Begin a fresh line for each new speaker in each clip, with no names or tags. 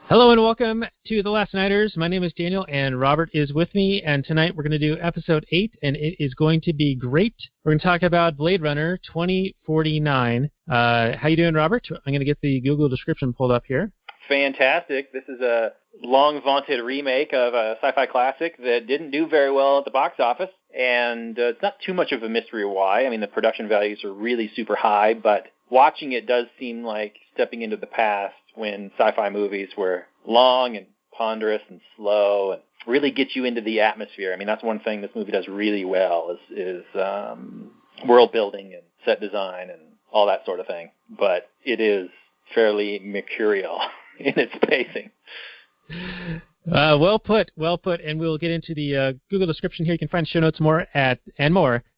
Hello and welcome to The Last Nighters. My name is Daniel and Robert is with me, and tonight we're going to do episode 8, and it is going to be great. We're going to talk about Blade Runner 2049. How you doing, Robert? I'm going to get the Google description pulled up here.
Fantastic. This is a long-vaunted remake of a sci-fi classic that didn't do very well at the box office, and it's not too much of a mystery why. I mean, the production values are really super high, but watching it does seem like stepping into the past when sci-fi movies were long and ponderous and slow and really get you into the atmosphere. I mean, that's one thing this movie does really well is world building and set design and all that sort of thing. But it is fairly mercurial in its pacing.
Well put. And we'll get into the Google description here. You can find show notes more at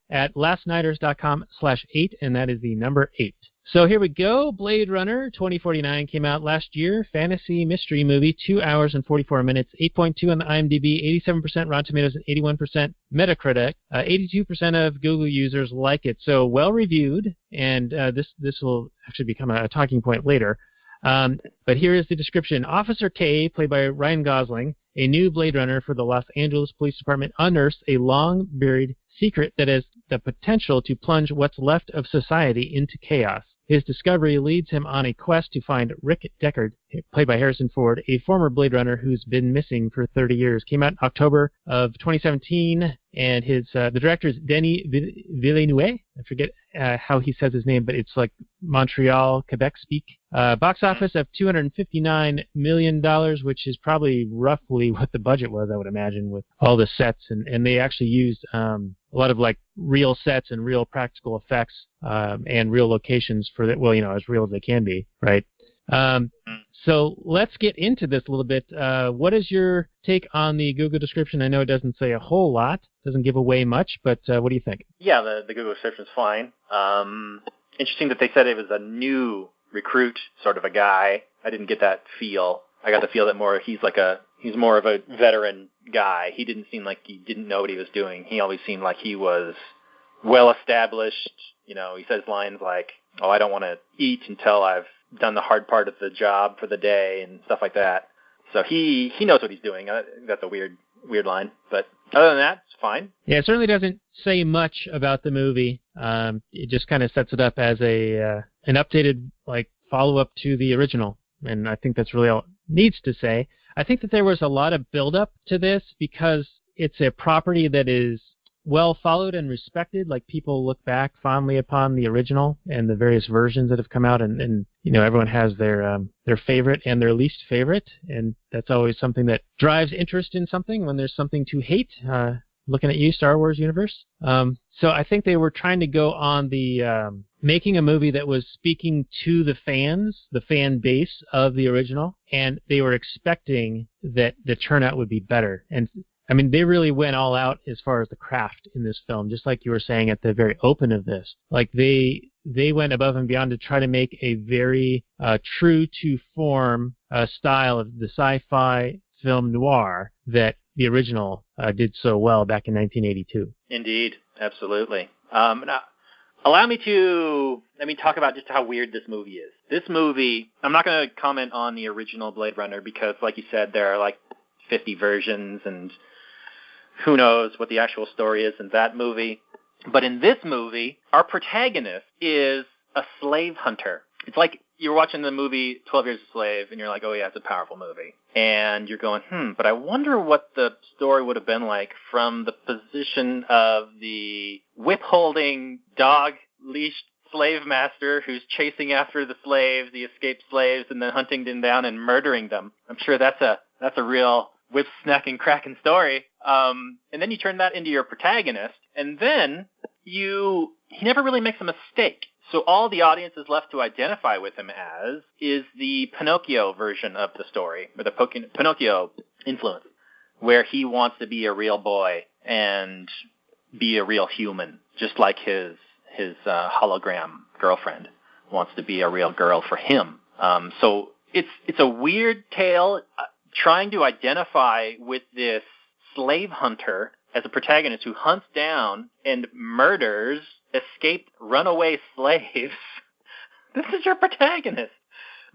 lastnighters.com/8, and that is the number 8. So here we go. Blade Runner 2049 came out last year. Fantasy mystery movie, 2 hours and 44 minutes, 8.2 on the IMDb, 87% Rotten Tomatoes, and 81% Metacritic. 82% of Google users like it. So well reviewed, and this will actually become a talking point later. But here is the description. Officer K, played by Ryan Gosling, a new Blade Runner for the Los Angeles Police Department, unearths a long-buried secret that has the potential to plunge what's left of society into chaos. His discovery leads him on a quest to find Rick Deckard, played by Harrison Ford, a former Blade Runner who's been missing for 30 years. Came out in October of 2017, and the director is Denis Villeneuve. I forget how he says his name, but it's like Montreal, Quebec speak. Box office of $259 million, which is probably roughly what the budget was, I would imagine, with all the sets. And they actually used a lot of like real sets and real practical effects and real locations for that. Well, as real as they can be, right? So let's get into this a little bit. What is your take on the Google description? I know it doesn't say a whole lot, doesn't give away much, but what do you think?
Yeah, the Google description is fine. Interesting that they said it was a new recruit sort of a guy. I didn't get that feel. I got the feel that he's more of a veteran guy. He didn't seem like he didn't know what he was doing. He always seemed like he was well established. He says lines like, "Oh, I don't want to eat until I've done the hard part of the job for the day," and stuff like that. So he knows what he's doing. That's a weird line, but other than that, it's fine.
Yeah, it certainly doesn't say much about the movie. It just kind of sets it up as an updated follow-up to the original, and I think that's really all it needs to say. I think that there was a lot of build-up to this because it's a property that is well followed and respected. Like, people look back fondly upon the original and the various versions that have come out, and everyone has their favorite and their least favorite, and that's always something that drives interest in something when there's something to hate. Looking at you, Star Wars universe. So I think they were trying to go on the making a movie that was speaking to the fans, the fan base of the original, and they were expecting that the turnout would be better. And I mean, they really went all out as far as the craft in this film, just like you were saying at the very open of this. Like, they went above and beyond to try to make a very true to form style of the sci-fi film noir that the original did so well back in 1982.
Indeed, absolutely. Now, allow me to talk about just how weird this movie is. This movie, I'm not going to comment on the original Blade Runner because, like you said, there are like 50 versions, and who knows what the actual story is in that movie. But in this movie, our protagonist is a slave hunter. It's like you're watching the movie 12 Years a Slave, and you're like, oh yeah, it's a powerful movie. And you're going, but I wonder what the story would have been like from the position of the whip-holding, dog-leashed slave master who's chasing after the slaves, the escaped slaves, and then hunting them down and murdering them. I'm sure that's a real whip-snacking, cracking story. And then you turn that into your protagonist, and then he never really makes a mistake. So all the audience is left to identify with him as is the Pinocchio version of the story, or the Pinocchio influence, where he wants to be a real boy and be a real human, just like his hologram girlfriend wants to be a real girl for him. So it's a weird tale trying to identify with this slave hunter as a protagonist who hunts down and murders escaped runaway slaves. This is your protagonist.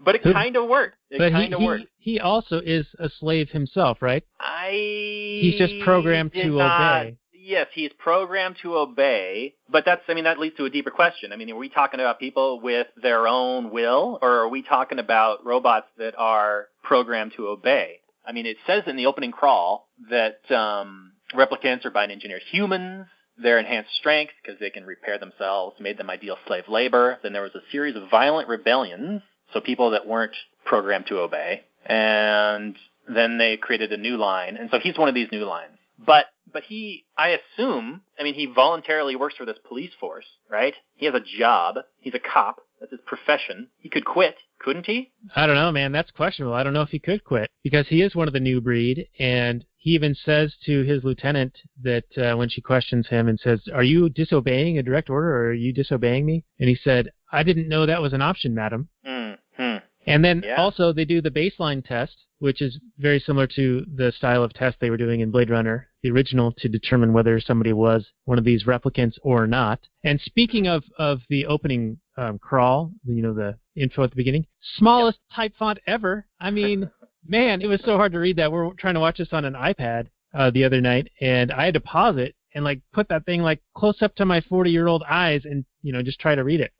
But it kind of worked.
Worked. He also is a slave himself, right? He's just programmed to obey.
Yes, he's programmed to obey, but that leads to a deeper question. I mean, are we talking about people with their own will, or are we talking about robots that are programmed to obey? I mean, it says in the opening crawl that replicants are by engineered humans. Their enhanced strength, because they can repair themselves, made them ideal slave labor. Then there was a series of violent rebellions, so people that weren't programmed to obey. And then they created a new line, and so he's one of these new lines. But he, I assume, he voluntarily works for this police force, right? He has a job. He's a cop. That's his profession. He could quit, couldn't he?
I don't know, man. That's questionable. I don't know if he could quit, because he is one of the new breed, and he even says to his lieutenant that when she questions him and says, "Are you disobeying a direct order, or are you disobeying me?" And he said, "I didn't know that was an option, madam."
Mm-hmm.
And then also they do the baseline test, which is very similar to the style of test they were doing in Blade Runner, the original, to determine whether somebody was one of these replicants or not. And speaking of the opening crawl, the info at the beginning, smallest type font ever. I mean, man, it was so hard to read that. We're trying to watch this on an iPad the other night, and I had to pause it and put that thing close up to my 40-year-old eyes and just try to read it.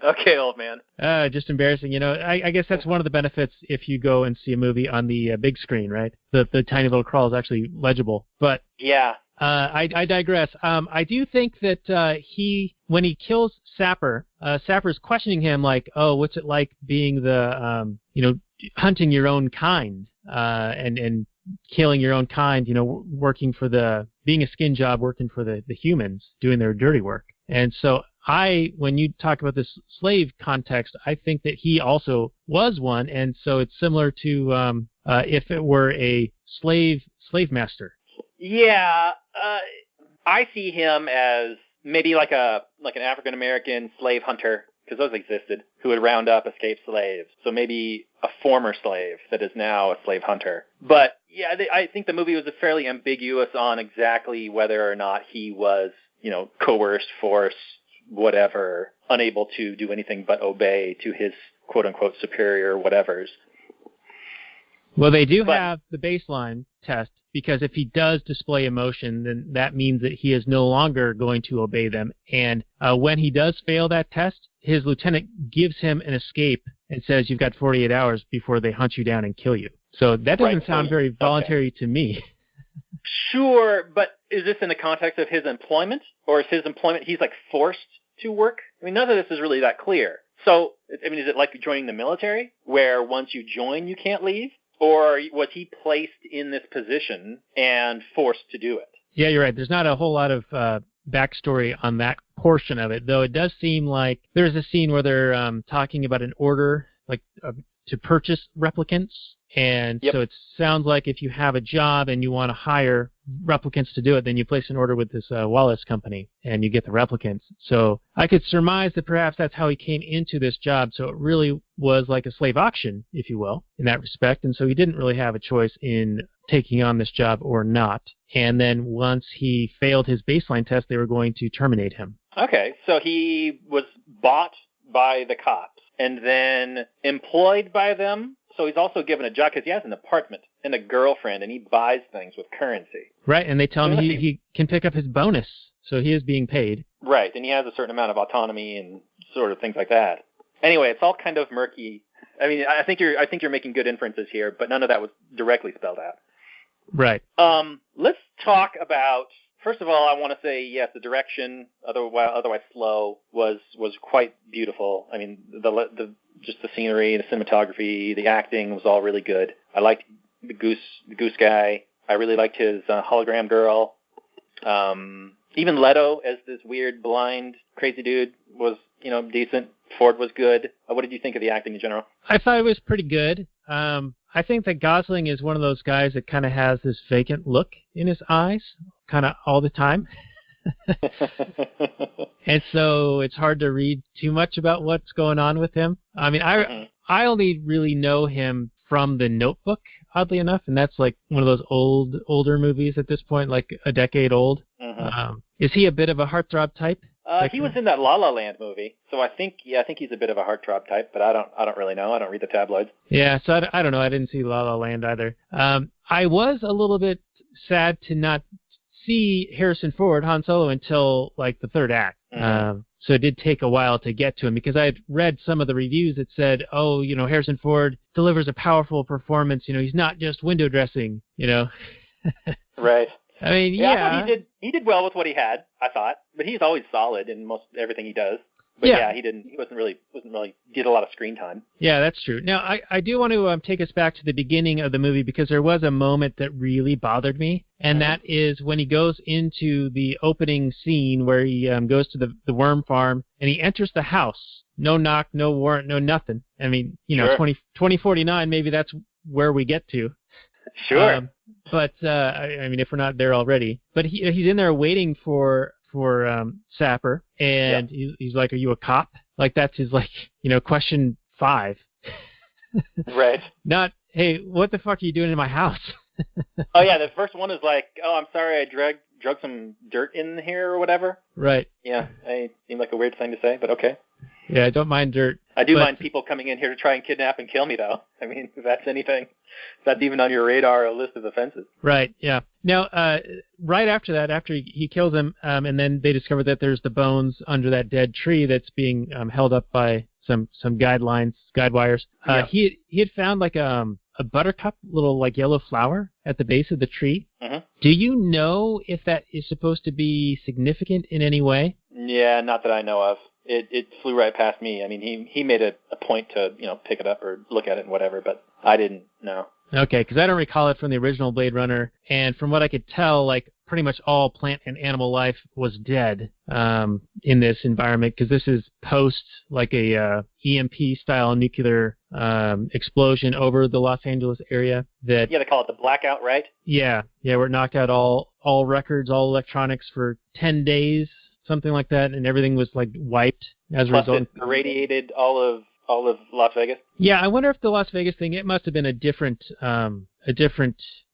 Okay, old man.
Just embarrassing. I guess that's one of the benefits if you go and see a movie on the big screen, right? The tiny little crawl is actually legible. But
yeah,
I digress. I do think that when he kills Sapper, Sapper's questioning him oh, what's it like being the hunting your own kind and killing your own kind, working for being a skin job, working for the humans, doing their dirty work. And so when you talk about this slave context, I think that he also was one, and so it's similar to if it were a slave master.
Yeah, I see him as maybe like an African American slave hunter, because those existed, who would round up escaped slaves. So maybe a former slave that is now a slave hunter. But yeah, I think the movie was fairly ambiguous on exactly whether or not he was, coerced, forced, whatever, unable to do anything but obey to his quote-unquote superior whatevers.
Well, they do have the baseline test, because if he does display emotion, then that means that he is no longer going to obey them. And when he does fail that test, his lieutenant gives him an escape and says, "You've got 48 hours before they hunt you down and kill you." So that doesn't sound very voluntary to me.
Sure, but is this in the context of his employment? Or is his employment, he's forced to work? None of this is really that clear. So, is it like joining the military, where once you join, you can't leave? Or was he placed in this position and forced to do it? Yeah,
you're right. There's not a whole lot of backstory on that portion of it, though it does seem like there's a scene where they're talking about an order, to purchase replicants. And so it sounds like if you have a job and you want to hire replicants to do it, then you place an order with this Wallace company and you get the replicants. So I could surmise that perhaps that's how he came into this job. So it really was like a slave auction, if you will, in that respect. And so he didn't really have a choice in taking on this job or not. And then once he failed his baseline test, they were going to terminate him.
Okay, so he was bought by the cops and then employed by them. So he's also given a job because he has an apartment and a girlfriend, and he buys things with currency.
Right, and they tell him he can pick up his bonus, so he is being paid.
Right, and he has a certain amount of autonomy and sort of things like that. Anyway, it's all kind of murky. I think you're making good inferences here, but none of that was directly spelled out.
Right.
Let's talk about. First of all, I want to say yes, the direction, otherwise slow, was quite beautiful. Just the scenery, the cinematography, the acting was all really good. I liked the goose guy. I really liked his hologram girl. Even Leto as this weird, blind, crazy dude was, decent. Ford was good. What did you think of the acting in general?
I thought it was pretty good. I think that Gosling is one of those guys that kind of has this vacant look in his eyes, kind of all the time. And so it's hard to read too much about what's going on with him. I only really know him from The Notebook, oddly enough, and that's like one of those older movies at this point, like a decade old. Is he a bit of a heartthrob type?
He was in that La La Land movie, so I think he's a bit of a heartthrob type, but I don't really know. I don't read the tabloids.
Yeah, so I don't know. I didn't see La La Land either. I was a little bit sad to not see Harrison Ford, Han Solo, until like the third act.
Mm-hmm.
So it did take a while to get to him because I had read some of the reviews that said, oh, Harrison Ford delivers a powerful performance. He's not just window dressing,
Right.
I mean,
yeah. I thought he did well with what he had, I thought, but he's always solid in most everything he does. But he wasn't really get a lot of screen time.
Yeah, that's true. Now, I do want to take us back to the beginning of the movie because there was a moment that really bothered me, and that is when he goes into the opening scene where he goes to the worm farm and he enters the house. No knock, no warrant, no nothing. I mean,
sure.
2049, maybe that's where we get to.
Sure.
But I mean, if we're not there already, but he's in there waiting for Sapper, and he's like, "Are you a cop?" Like that's his question 5.
Right.
Not, "Hey, what the fuck are you doing in my house?"
Oh yeah, the first one is like, "Oh, I'm sorry, I drug some dirt in here or whatever."
Right.
Yeah, it seemed like a weird thing to say, but okay.
Yeah, I don't mind dirt.
I do mind people coming in here to try and kidnap and kill me, though. I mean, if that's anything, if that's even on your radar or list of offenses. Right,
yeah. Now, right after that, after he kills him, and then they discover that there's the bones under that dead tree that's being held up by some guide wires. He had found like a buttercup, little like yellow flower at the base of the tree.
Mm-hmm.
Do you know if that is supposed to be significant in any way?
Yeah, not that I know of. It flew right past me. I mean, he made a point to pick it up or look at it and whatever, but I didn't know.
Okay, because I don't recall it from the original Blade Runner, and from what I could tell, like pretty much all plant and animal life was dead in this environment, because this is post like a EMP style nuclear explosion over the Los Angeles area. That
they call it the blackout, right?
Yeah, where it knocked out all records, all electronics for 10 days. Something like that, and everything was like wiped as a result.
It irradiated all of Las Vegas.
Yeah, I wonder if the Las Vegas thing, it must have been a different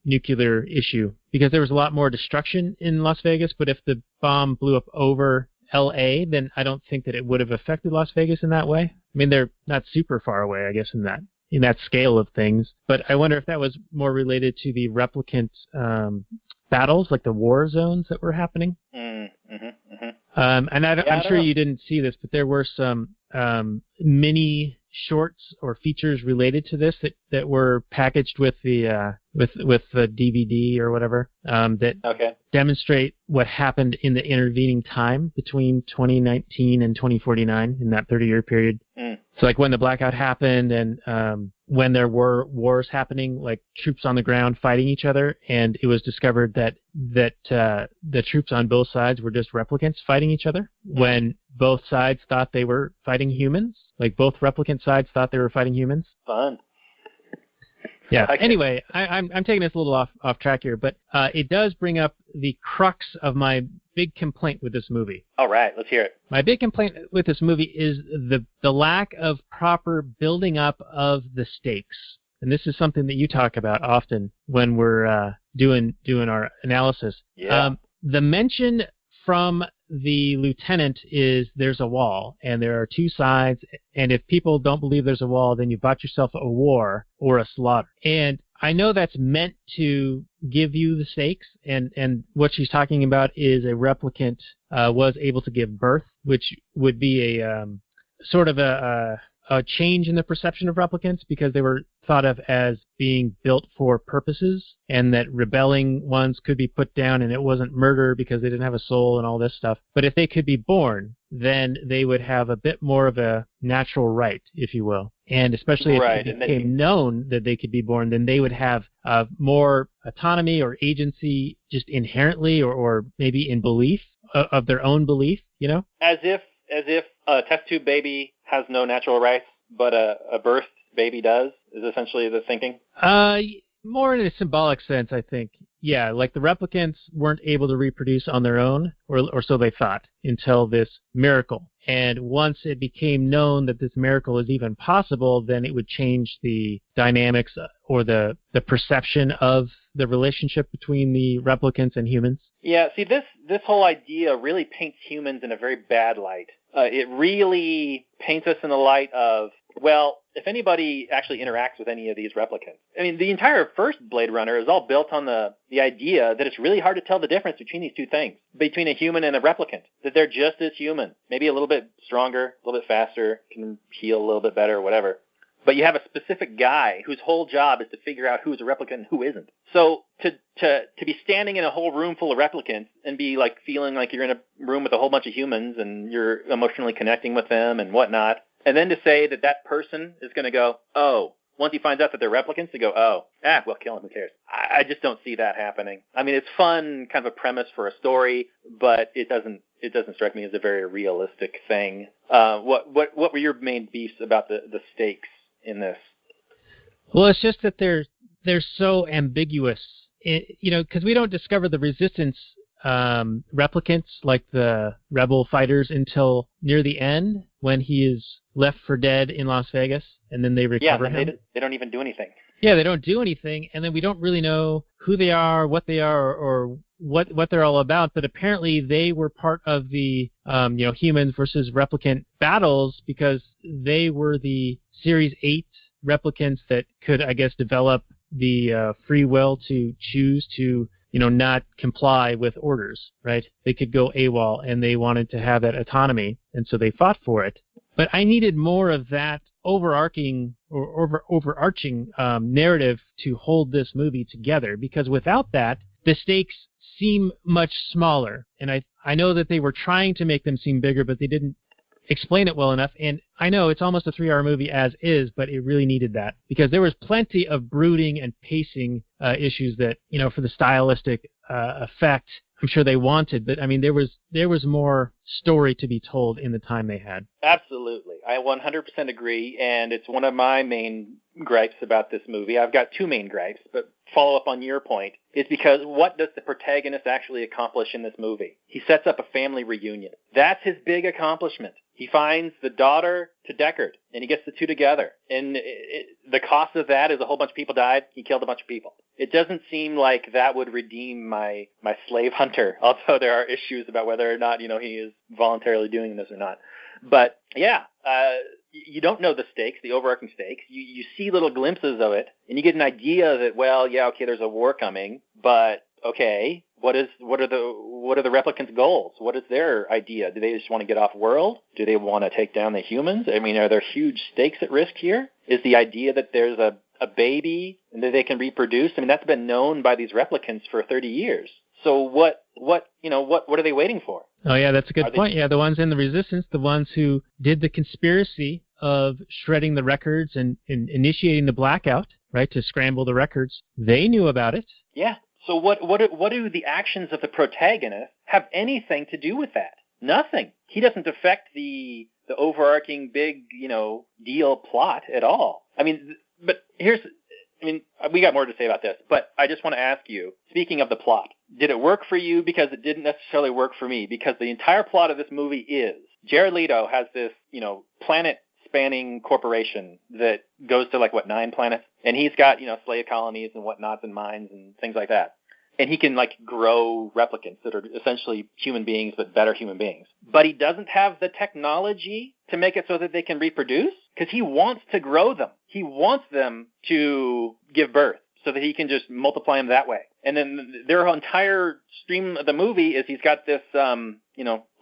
nuclear issue, because there was a lot more destruction in Las Vegas. But if the bomb blew up over L.A., then I don't think that it would have affected Las Vegas in that way. I mean, they're not super far away, I guess, in that scale of things. But I wonder if that was more related to the replicant battles, like the war zones that were happening. And I'm sure you didn't see this, but there were some mini shorts or features related to this that were packaged with the DVD or whatever that demonstrate what happened in the intervening time between 2019 and 2049 in that 30-year period. So like when the blackout happened and when there were wars happening, like troops on the ground fighting each other, and it was discovered that the troops on both sides were just replicants fighting each other when both sides thought they were fighting humans. Like both replicant sides thought they were fighting humans.
Fun.
Yeah. Okay. Anyway, I'm taking this a little off track here, but it does bring up the crux of my big complaint with this movie.
All right, let's hear it.
My big complaint with this movie is the lack of proper building up of the stakes. And this is something that you talk about often when we're doing our analysis.
Yeah.
The mention from the lieutenant is there's a wall, and there are two sides, and if people don't believe there's a wall, then you bought yourself a war or a slaughter. And I know that's meant to give you the stakes, and what she's talking about is a replicant was able to give birth, which would be a sort of a change in the perception of replicants, because they were thought of as being built for purposes, and that rebelling ones could be put down, and it wasn't murder because they didn't have a soul and all this stuff. But if they could be born, then they would have a bit more of a natural right, if you will. And especially if it became known that they could be born, then they would have more autonomy or agency just inherently, or maybe in belief of their own belief,
As if a test tube baby has no natural rights, but a birthed baby does, is essentially the thinking?
More in a symbolic sense, I think. like the replicants weren't able to reproduce on their own, or so they thought, until this miracle. And once it became known that this miracle is even possible, then it would change the dynamics or the perception of the relationship between the replicants and humans.
Yeah, see, this whole idea really paints humans in a very bad light. It really paints us in the light of, well, if anybody actually interacts with any of these replicants. I mean, the entire first Blade Runner is all built on the idea that it's really hard to tell the difference between these two things, between a human and a replicant, that they're just as human, maybe a little bit stronger, a little bit faster, can heal a little bit better, whatever. But you have a specific guy whose whole job is to figure out who's a replicant and who isn't. So to be standing in a whole room full of replicants and be like feeling like you're in a room with a whole bunch of humans and you're emotionally connecting with them and whatnot, and then to say that person is going to go, oh, once he finds out that they're replicants, to go, oh, well, kill him, who cares? I just don't see that happening. I mean, it's fun, kind of a premise for a story, but it doesn't strike me as a very realistic thing. What were your main beefs about the stakes in this?
Well, it's just that they're so ambiguous, because we don't discover the resistance replicants like the rebel fighters until near the end when he is left for dead in Las Vegas, and then they recover him.
They don't even do anything.
Yeah, they don't do anything, and then we don't really know who they are, what they are, or what they're all about. But apparently they were part of the humans versus replicant battles because they were the Series 8 replicants that could, I guess, develop the free will to choose to not comply with orders, right? They could go AWOL, and they wanted to have that autonomy, and so they fought for it. But I needed more of that overarching narrative to hold this movie together, because without that, the stakes seem much smaller. And I know that they were trying to make them seem bigger, but they didn't explain it well enough. And I know it's almost a 3-hour movie as is, but it really needed that, because there was plenty of brooding and pacing issues that, for the stylistic effect, I'm sure they wanted, but I mean, there was more story to be told in the time they had.
Absolutely. I 100% agree, and it's one of my main gripes about this movie. I've got two main gripes, but follow up on your point, is because what does the protagonist actually accomplish in this movie? He sets up a family reunion. That's his big accomplishment. He finds the daughter to Deckard, and he gets the two together. And the cost of that is a whole bunch of people died. He killed a bunch of people. It doesn't seem like that would redeem my slave hunter, although there are issues about whether or not, he is voluntarily doing this or not. But, yeah, you don't know the stakes, the overarching stakes. You see little glimpses of it, and you get an idea that, well, yeah, okay, there's a war coming, but, okay, what are the replicants' goals? What is their idea? Do they just want to get off world? Do they want to take down the humans? I mean, are there huge stakes at risk here? Is the idea that there's a baby and that they can reproduce? I mean, that's been known by these replicants for 30 years. So what are they waiting for?
Oh yeah, that's a good point. Yeah, the ones in the Resistance, the ones who did the conspiracy of shredding the records and initiating the blackout, right, to scramble the records, they knew about it.
Yeah. So what do the actions of the protagonist have anything to do with that? Nothing. He doesn't affect the overarching big, deal plot at all. I mean, we got more to say about this, but I just want to ask you, speaking of the plot, did it work for you? Because it didn't necessarily work for me, because the entire plot of this movie is Jared Leto has this, planet-spanning corporation that goes to 9 planets, and he's got, slave colonies and whatnots and mines and things like that. And he can, grow replicants that are essentially human beings, but better human beings. But he doesn't have the technology to make it so that they can reproduce, because he wants to grow them. He wants them to give birth so that he can just multiply them that way. And then their entire stream of the movie is he's got this,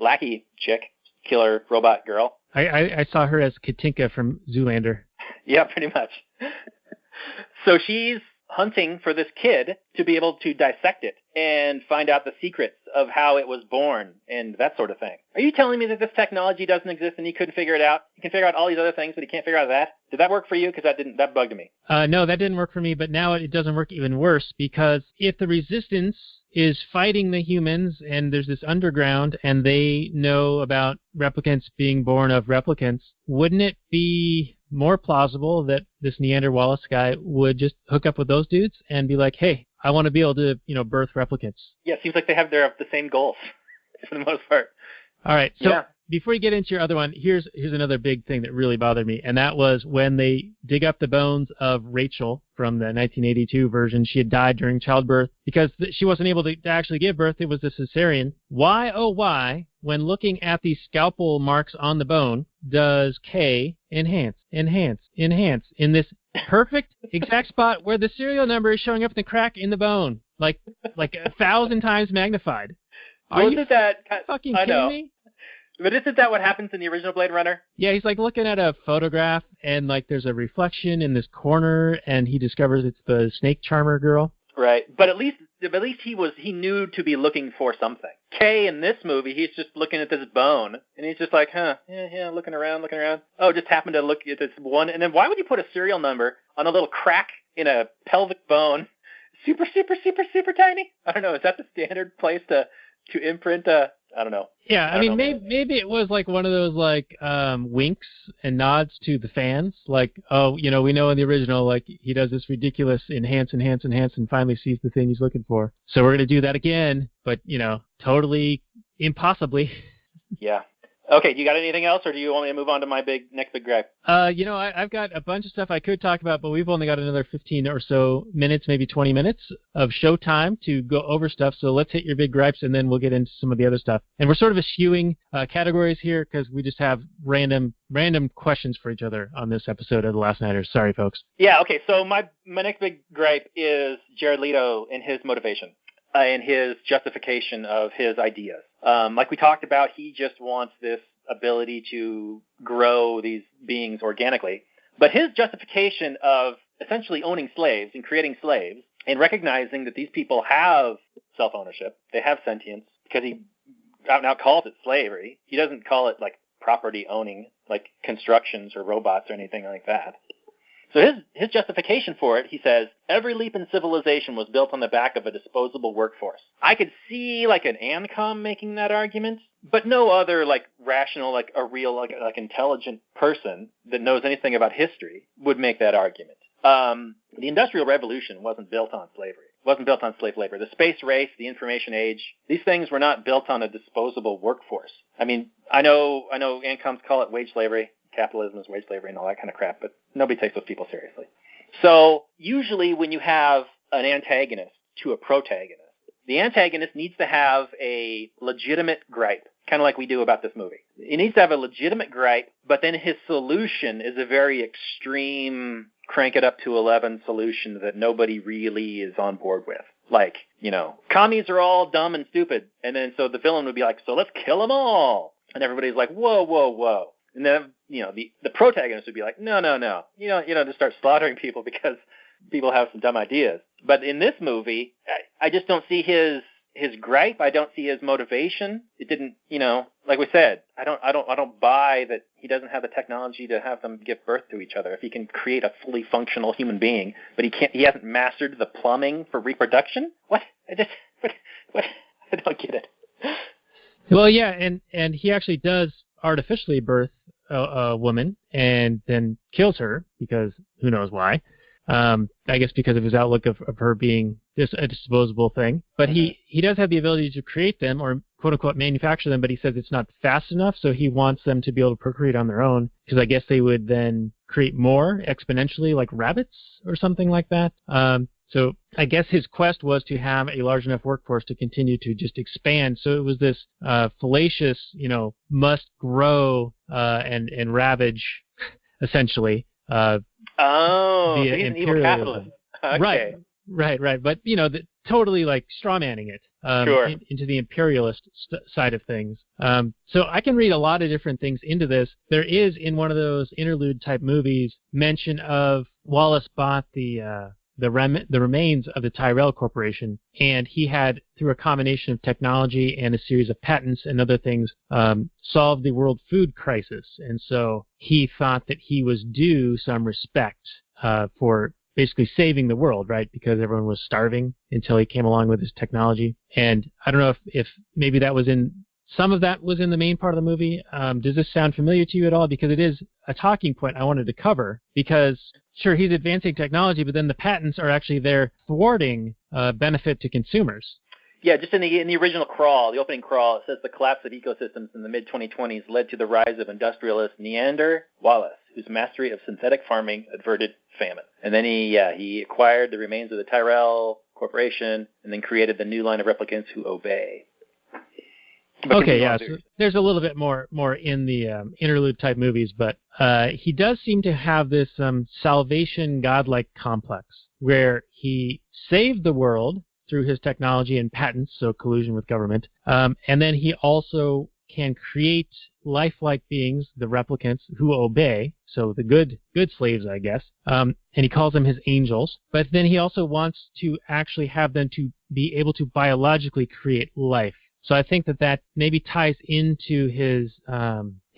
lackey chick, killer robot girl.
I saw her as Katinka from Zoolander.
Yeah, pretty much. So she's hunting for this kid to be able to dissect it and find out the secrets of how it was born and that sort of thing. Are you telling me that this technology doesn't exist and he couldn't figure it out? He can figure out all these other things, but he can't figure out that? Did that work for you? Because that bugged me.
No, that didn't work for me, but now it doesn't work even worse, because if the Resistance is fighting the humans and there's this underground and they know about replicants being born of replicants, wouldn't it be more plausible that this Neander Wallace guy would just hook up with those dudes and be like, hey, I want to be able to, birth replicants.
Yeah, it seems like they have the same goals for the most part.
All right, so before you get into your other one, here's another big thing that really bothered me, and that was when they dig up the bones of Rachel from the 1982 version. She had died during childbirth because she wasn't able to actually give birth. It was a cesarean. Why, oh why, when looking at the scalpel marks on the bone, does K enhance in this perfect exact spot where the serial number is showing up in the crack in the bone, like 1,000 times magnified? Are you fucking kidding me?
But isn't that what happens in the original Blade Runner?
Yeah, he's like looking at a photograph, and like there's a reflection in this corner, and he discovers it's the snake charmer girl.
Right, but at least he knew to be looking for something. Kay in this movie, he's just looking at this bone, and he's just like, looking around. Oh, just happened to look at this one, and then why would you put a serial number on a little crack in a pelvic bone? Super, super, super, super tiny? I don't know. Is that the standard place to imprint I don't know.
Yeah, I mean, maybe it was like one of those like winks and nods to the fans. Like, oh, we know in the original, like, he does this ridiculous enhance, and finally sees the thing he's looking for. So we're going to do that again, but, totally impossibly.
Yeah. Okay, you got anything else, or do you want me to move on to my next big gripe?
I've got a bunch of stuff I could talk about, but we've only got another 15 or so minutes, maybe 20 minutes of show time to go over stuff. So let's hit your big gripes, and then we'll get into some of the other stuff. And we're sort of eschewing categories here because we just have random questions for each other on this episode of The Last Nighters. Sorry, folks.
Yeah, okay, so my next big gripe is Jared Leto and his motivation. And his justification of his ideas. Like we talked about, he just wants this ability to grow these beings organically. But his justification of essentially owning slaves and creating slaves and recognizing that these people have self-ownership, they have sentience, because he out and out calls it slavery. He doesn't call it like property owning, like constructions or robots or anything like that. So his justification for it, he says, every leap in civilization was built on the back of a disposable workforce. I could see like an ANCOM making that argument, but no other like rational, like a real, like intelligent person that knows anything about history would make that argument. The Industrial Revolution wasn't built on slavery. It wasn't built on slave labor. The space race, the information age, these things were not built on a disposable workforce. I mean, I know ANCOMs call it wage slavery. Capitalism is wage slavery and all that kind of crap, but nobody takes those people seriously. So usually when you have an antagonist to a protagonist, the antagonist needs to have a legitimate gripe, kind of like we do about this movie. He needs to have a legitimate gripe, but then his solution is a very extreme, crank it up to 11 solution that nobody really is on board with. Like, commies are all dumb and stupid. And then so the villain would be like, so let's kill them all. And everybody's like, whoa, whoa, whoa. And then, the protagonist would be like, no. You don't just start slaughtering people because people have some dumb ideas. But in this movie, I just don't see his gripe. I don't see his motivation. It didn't, like we said, I don't buy that he doesn't have the technology to have them give birth to each other. If he can create a fully functional human being, but he hasn't mastered the plumbing for reproduction? What? What? I don't get it.
Well, yeah, and he actually does artificially birth a woman and then kills her because who knows why. I guess because of his outlook of her being just a disposable thing. But he does have the ability to create them or quote-unquote manufacture them, but he says it's not fast enough, so he wants them to be able to procreate on their own because I guess they would then create more exponentially like rabbits or something like that. So I guess his quest was to have a large enough workforce to continue to just expand. So it was this fallacious, must grow and ravage, essentially.
He's an evil capitalist. Okay.
Right. But, totally like strawmanning it
sure.
into the imperialist side of things. So I can read a lot of different things into this. There is, in one of those interlude-type movies, mention of Wallace bought the remains of the Tyrell Corporation, and he had, through a combination of technology and a series of patents and other things, solved the world food crisis. And so he thought that he was due some respect for basically saving the world, right? Because everyone was starving until he came along with his technology. And I don't know if maybe that was some of that was in the main part of the movie. Does this sound familiar to you at all? Because it is a talking point I wanted to cover because, sure, he's advancing technology, but then the patents are actually there thwarting benefit to consumers.
Yeah, just in the original crawl, the opening crawl, it says the collapse of ecosystems in the mid-2020s led to the rise of industrialist Neander Wallace, whose mastery of synthetic farming averted famine. And then he acquired the remains of the Tyrell Corporation and then created the new line of replicants who obey.
Okay, yeah, so there's a little bit more in the interlude type movies, but he does seem to have this salvation godlike complex where he saved the world through his technology and patents, so collusion with government, and then he also can create lifelike beings, the replicants, who obey, so the good slaves, I guess, and he calls them his angels, but then he also wants to actually have them to be able to biologically create life. So I think that maybe ties into his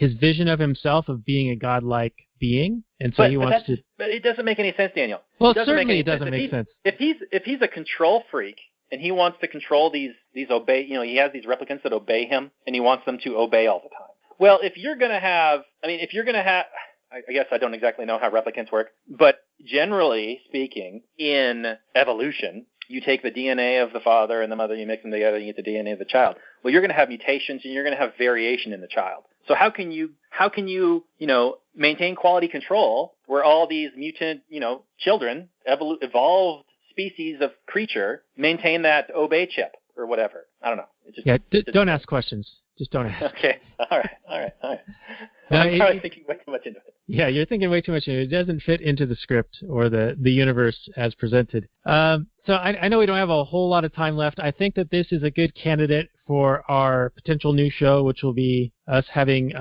vision of himself of being a godlike being, and so he wants to. But
it doesn't make any sense, Daniel.
Well, certainly it doesn't make sense.
If he's a control freak and he wants to control these obey, he has these replicants that obey him, and he wants them to obey all the time. Well, if you're gonna have, I guess I don't exactly know how replicants work, but generally speaking, in evolution, you take the DNA of the father and the mother, you mix them together, you get the DNA of the child. Well, you're going to have mutations and you're going to have variation in the child. So how can you maintain quality control where all these mutant, children, evolved species of creature maintain that obey chip or whatever? I don't know.
Don't ask questions. Just don't ask.
Okay. All right. I'm probably thinking way too much into it.
Yeah, you're thinking way too much into it. It doesn't fit into the script or the universe as presented. So I know we don't have a whole lot of time left. I think that this is a good candidate for our potential new show, which will be us having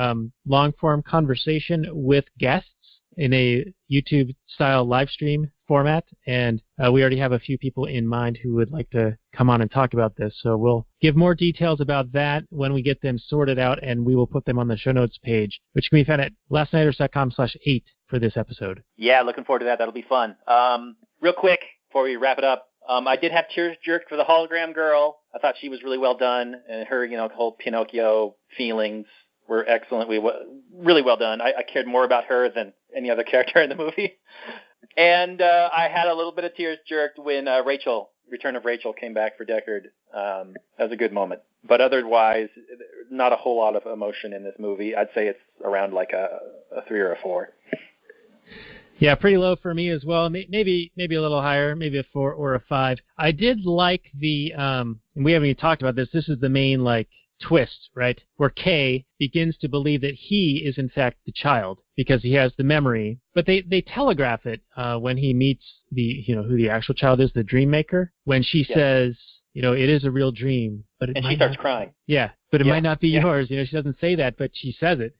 long-form conversation with guests in a YouTube-style live stream format, and we already have a few people in mind who would like to come on and talk about this. So we'll give more details about that when we get them sorted out, and we will put them on the show notes page, which can be found at lastnighters.com/8 for this episode.
Yeah, looking forward to that. That'll be fun. Real quick, before we wrap it up, I did have tears jerked for the hologram girl. I thought she was really well done, and her, whole Pinocchio feelings were excellent. Really well done. I cared more about her than any other character in the movie. And I had a little bit of tears jerked when Return of Rachel came back for Deckard. That was a good moment. But otherwise, not a whole lot of emotion in this movie. I'd say it's around like a 3 or a 4.
Yeah, pretty low for me as well. Maybe a little higher, maybe a 4 or a 5. I did like the, and we haven't even talked about this. This is the main twist, right? Where Kay begins to believe that he is in fact the child because he has the memory. But they telegraph it when he meets who the actual child is, the dream maker. When she says, it is a real dream, but
she starts crying.
Yeah, but it might not be yours. She doesn't say that, but she says it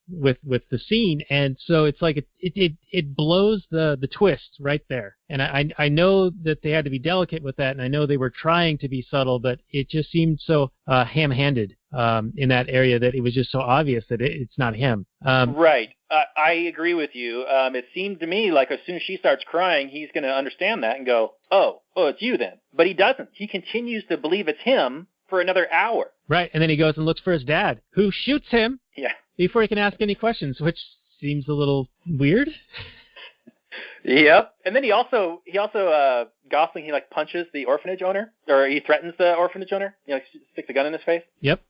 with the scene, and so it's like it blows the twist right there. And I know that they had to be delicate with that, and I know they were trying to be subtle, but it just seemed so ham-handed in that area that it was just so obvious that it's not him.
Right. I agree with you. It seemed to me like as soon as she starts crying, he's going to understand that and go, oh, it's you then. But he doesn't. He continues to believe it's him for another hour.
Right, and then he goes and looks for his dad, who shoots him before he can ask any questions, which seems a little weird.
Yep. And then he also Gosling, he punches the orphanage owner, or he threatens the orphanage owner. Sticks a gun in his face.
Yep.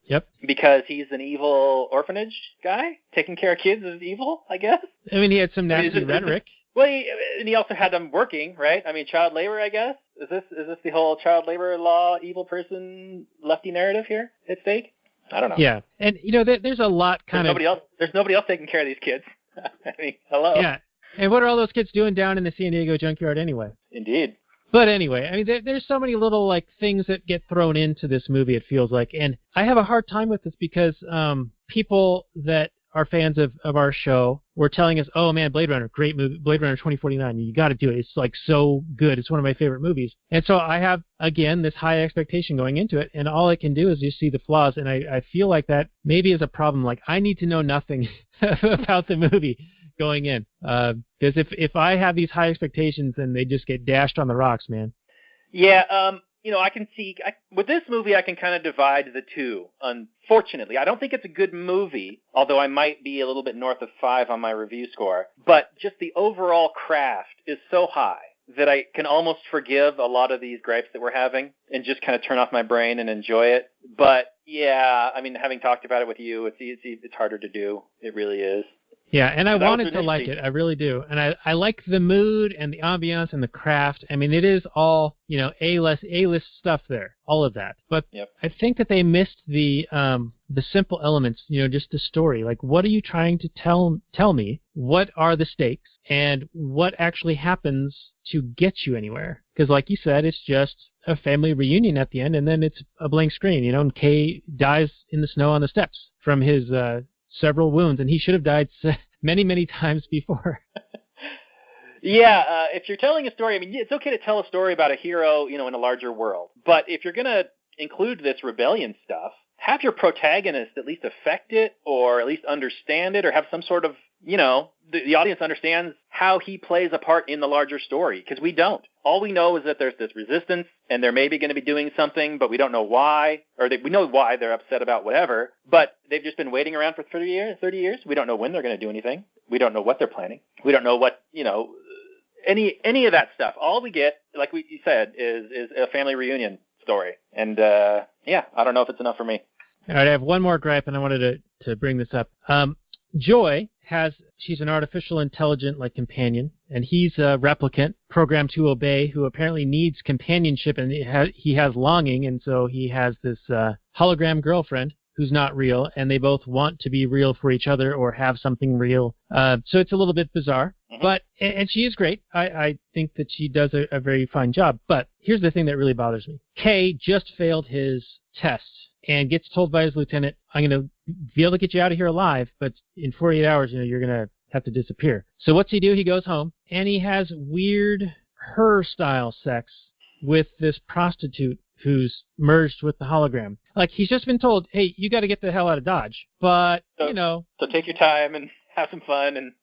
Because he's an evil orphanage guy. Taking care of kids is evil, I guess.
I mean, he had some nasty rhetoric.
Well, he also had them working, right? I mean, child labor, I guess. Is this the whole child labor law, evil person, lefty narrative here at stake? I don't know.
Yeah, and there's a lot
There's nobody else taking care of these kids. I mean, hello.
Yeah, and what are all those kids doing down in the San Diego junkyard anyway?
Indeed.
But anyway, I mean, there's so many little things that get thrown into this movie. It feels like, and I have a hard time with this because people that are fans of our show were telling us, oh man, Blade Runner, great movie, Blade Runner 2049, you got to do it. It's so good. It's one of my favorite movies. And so I have, again, this high expectation going into it, and all I can do is just see the flaws, and I feel like that maybe is a problem. I need to know nothing about the movie going in. Because if I have these high expectations, then they just get dashed on the rocks, man.
Yeah, I can see, with this movie, I can kind of divide the two, unfortunately. I don't think it's a good movie, although I might be a little bit north of 5 on my review score. But just the overall craft is so high that I can almost forgive a lot of these gripes that we're having and just kind of turn off my brain and enjoy it. But yeah, I mean, having talked about it with you, it's harder to do. It really is.
Yeah, and I wanted to like it. I really do. And I like the mood and the ambiance and the craft. I mean, it is all, A-list stuff there, all of that. But I think that they missed the simple elements, just the story. Like, what are you trying to tell me? What are the stakes? And what actually happens to get you anywhere? Because like you said, it's just a family reunion at the end, and then it's a blank screen, and Kay dies in the snow on the steps from his several wounds, and he should have died many, many times before.
Yeah, if you're telling a story, I mean, it's okay to tell a story about a hero, in a larger world. But if you're going to include this rebellion stuff, have your protagonist at least affect it, or at least understand it, or have some sort of, the audience understands how he plays a part in the larger story, because we don't. All we know is that there's this resistance, and they're maybe going to be doing something, but we don't know why, or we know why they're upset about whatever, but they've just been waiting around for 30 years. We don't know when they're going to do anything. We don't know what they're planning. We don't know what, any of that stuff. All we get, like you said, is a family reunion story. And, I don't know if it's enough for me.
All right, I have one more gripe, and I wanted to bring this up. Joy she's an artificial intelligent companion, and he's a replicant programmed to obey who apparently needs companionship, and he has longing, and so he has this hologram girlfriend who's not real, and they both want to be real for each other or have something real. So it's a little bit bizarre, but and she is great. I think that she does a very fine job. But here's the thing that really bothers me. Kay just failed his test and gets told by his lieutenant, I'm going to be able to get you out of here alive, but in 48 hours, you're going to have to disappear. So what's he do? He goes home, and he has weird her-style sex with this prostitute who's merged with the hologram. Like, he's just been told, hey, you got to get the hell out of Dodge. But,
So take your time and have some fun. And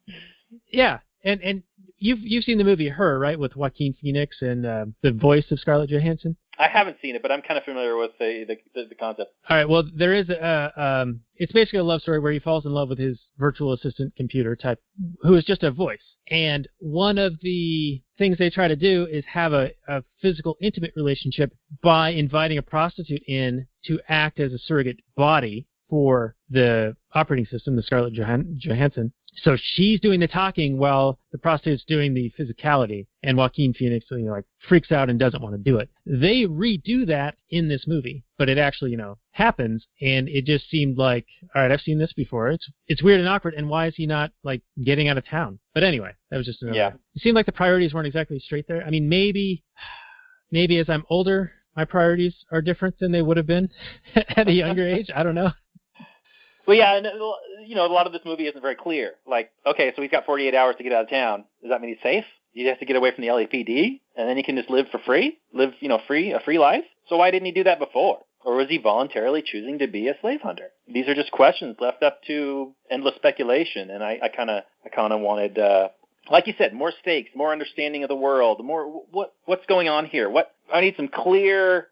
yeah, and you've seen the movie Her, right, with Joaquin Phoenix and the voice of Scarlett Johansson?
I haven't seen it, but I'm kind of familiar with the concept.
All right, well, there is it's basically a love story where he falls in love with his virtual assistant computer type, who is just a voice. And one of the things they try to do is have a physical, intimate relationship by inviting a prostitute in to act as a surrogate body for the operating system, the Scarlett Johansson. So she's doing the talking while the prostitute's doing the physicality, and Joaquin Phoenix, freaks out and doesn't want to do it. They redo that in this movie, but it actually, happens, and it just seemed like, all right, I've seen this before. It's weird and awkward, and why is he not, getting out of town? But anyway, that was just another. Yeah. It seemed like the priorities weren't exactly straight there. I mean, maybe as I'm older, my priorities are different than they would have been at a younger age. I don't know.
Well, yeah, and, a lot of this movie isn't very clear. Like, okay, so he's got 48 hours to get out of town. Does that mean he's safe? He has to get away from the LAPD, and then he can just live for free? Live, a free life? So why didn't he do that before? Or was he voluntarily choosing to be a slave hunter? These are just questions left up to endless speculation, and I kind of wanted, like you said, more stakes, more understanding of the world, more what's going on here. I need some clear,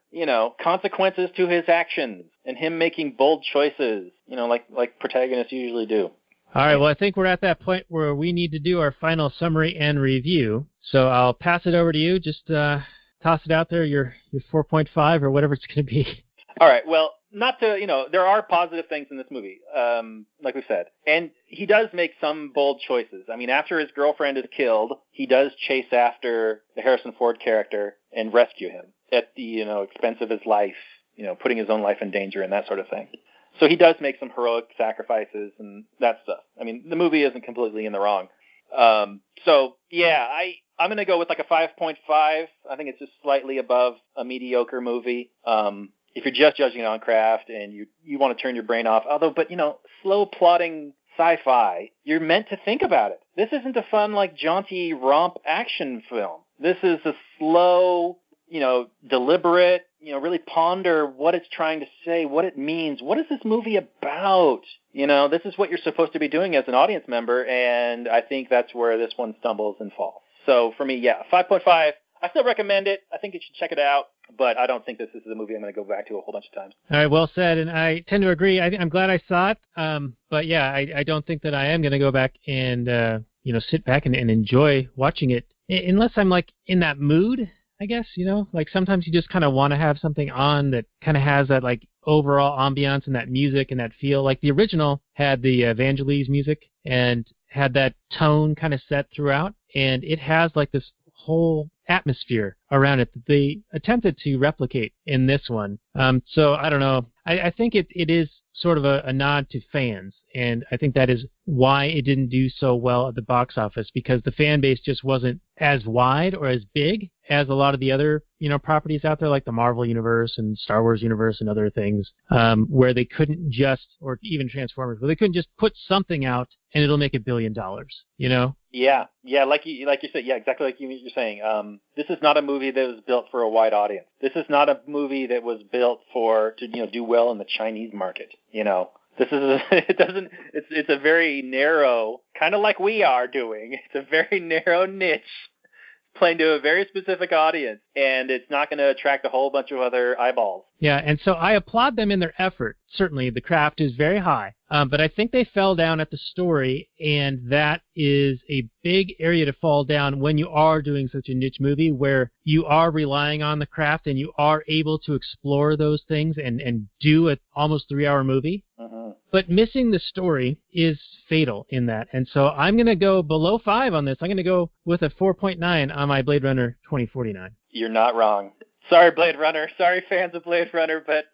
consequences to his actions and him making bold choices, like protagonists usually do.
All right, well, I think we're at that point where we need to do our final summary and review. So I'll pass it over to you. Just toss it out there, your 4.5 or whatever it's going to be.
All right, well, not to, there are positive things in this movie, like we said. And he does make some bold choices. I mean, after his girlfriend is killed, he does chase after the Harrison Ford character and rescue him at the, expense of his life, putting his own life in danger and that sort of thing. So he does make some heroic sacrifices and that stuff. I mean, the movie isn't completely in the wrong. So, yeah, I'm going to go with a 5.5. I think it's just slightly above a mediocre movie. If you're just judging it on craft and you want to turn your brain off, but slow plotting sci-fi, you're meant to think about it. This isn't a fun, jaunty romp action film. This is a slow, deliberate, really ponder what it's trying to say, what it means. What is this movie about? This is what you're supposed to be doing as an audience member, and I think that's where this one stumbles and falls. So for me, 5.5. I still recommend it. I think you should check it out, but I don't think this is a movie I'm going to go back to a whole bunch of times.
All right, well said, and I tend to agree. I'm glad I saw it, but I don't think that I am going to go back and sit back and enjoy watching it unless I'm like in that mood, I guess, like sometimes you just kind of want to have something on that kind of has that like overall ambiance and that music and that feel. Like the original had the Vangelis music and had that tone kind of set throughout, and it has like this whole atmosphere around it that they attempted to replicate in this one. So I don't know. I think it is sort of a nod to fans, and I think that is why it didn't do so well at the box office, because the fan base just wasn't as wide or as big as a lot of the other properties out there, like the Marvel universe and Star Wars universe and other things, where they couldn't just, or even Transformers, where they couldn't just put something out and it'll make $1 billion.
Yeah, like you said, yeah, exactly like you're saying. This is not a movie that was built for a wide audience. This is not a movie that was built to do well in the Chinese market. This is it's a very narrow, kind of like we are doing. It's a very narrow niche, playing to a very specific audience, and it's not going to attract a whole bunch of other eyeballs.
Yeah, and so I applaud them in their effort. Certainly, the craft is very high, but I think they fell down at the story, and that is a big area to fall down when you are doing such a niche movie where you are relying on the craft and you are able to explore those things and do an almost 3-hour movie.
Uh-huh.
But missing the story is fatal in that, and so I'm going to go below 5 on this. I'm going to go with a 4.9 on my Blade Runner 2049.
You're not wrong. Sorry, Blade Runner. Sorry, fans of Blade Runner, but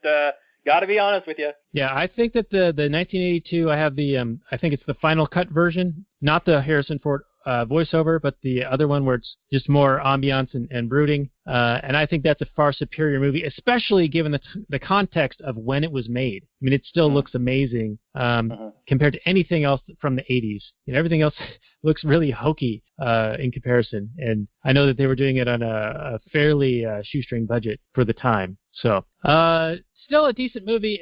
got to be honest with you.
Yeah, I think that the 1982, I have the, I think it's the Final Cut version, not the Harrison Ford voiceover, but the other one where it's just more ambiance and brooding. And I think that's a far superior movie, especially given the context of when it was made. I mean, it still looks amazing compared to anything else from the 80s. Everything else looks really hokey in comparison. And I know that they were doing it on a fairly shoestring budget for the time. So, still a decent movie.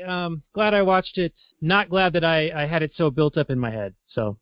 Glad I watched it. Not glad that I had it so built up in my head. So,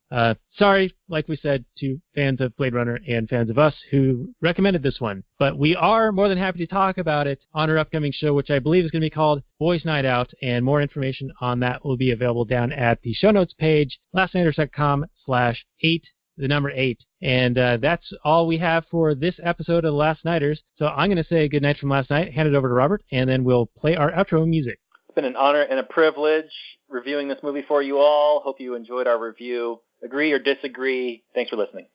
sorry, like we said, to fans of Blade Runner and fans of us who recommended this one. But we are more than happy to talk about it on our upcoming show, which I believe is going to be called Boys Night Out, and more information on that will be available down at the show notes page, lastnighters.com/8, the number 8. And that's all we have for this episode of The Last Nighters. So I'm going to say good night from last night, hand it over to Robert, and then we'll play our outro music.
It's been an honor and a privilege reviewing this movie for you all. Hope you enjoyed our review. Agree or disagree, thanks for listening.